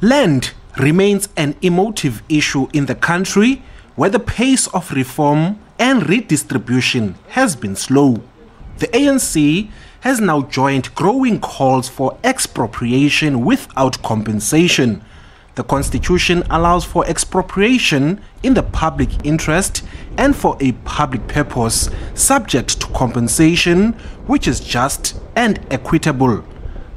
Land remains an emotive issue in the country where the pace of reform and redistribution has been slow. The ANC has now joined growing calls for expropriation without compensation. The Constitution allows for expropriation in the public interest and for a public purpose, subject to compensation, which is just and equitable.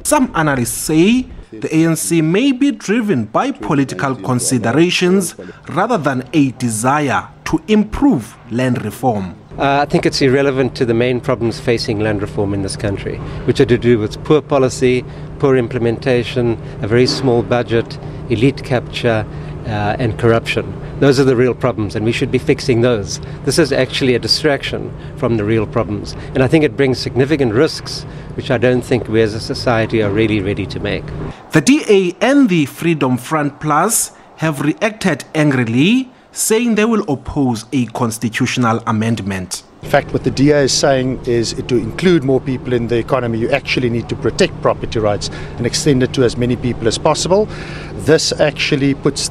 Some analysts say the ANC may be driven by political considerations rather than a desire to improve land reform. I think it's irrelevant to the main problems facing land reform in this country, which are to do with poor policy, poor implementation, a very small budget, elite capture, and corruption. Those are the real problems, and we should be fixing those. This is actually a distraction from the real problems, and I think it brings significant risks, which I don't think we as a society are really ready to make. The DA and the Freedom Front Plus have reacted angrily, saying they will oppose a constitutional amendment. In fact, what the DA is saying is to include more people in the economy, you actually need to protect property rights and extend it to as many people as possible. This actually puts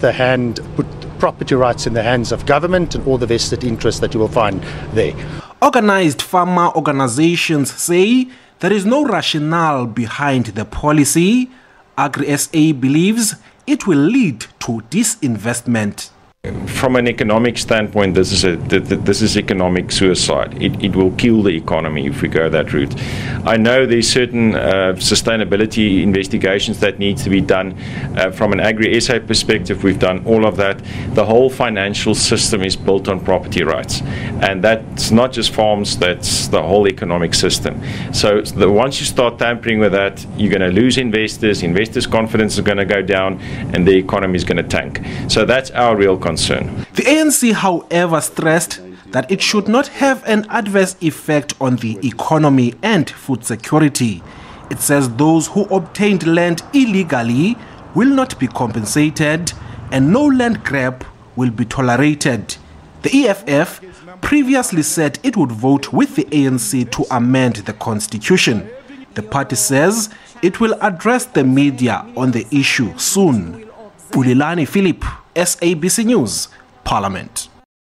property rights in the hands of government and all the vested interests that you will find there. Organized farmer organizations say there is no rationale behind the policy. Agri-SA believes it will lead to disinvestment. From an economic standpoint, this is economic suicide. It will kill the economy if we go that route. I know there's certain sustainability investigations that need to be done. From an Agri-SA perspective, we've done all of that. The whole financial system is built on property rights. And that's not just farms, that's the whole economic system. So once you start tampering with that, you're going to lose investors. Investors' confidence is going to go down, and the economy is going to tank. So that's our real concern. The ANC, however, stressed that it should not have an adverse effect on the economy and food security. It says those who obtained land illegally will not be compensated and no land grab will be tolerated. The EFF previously said it would vote with the ANC to amend the constitution. The party says it will address the media on the issue soon. Ulilani Philip, SABC News, Parliament.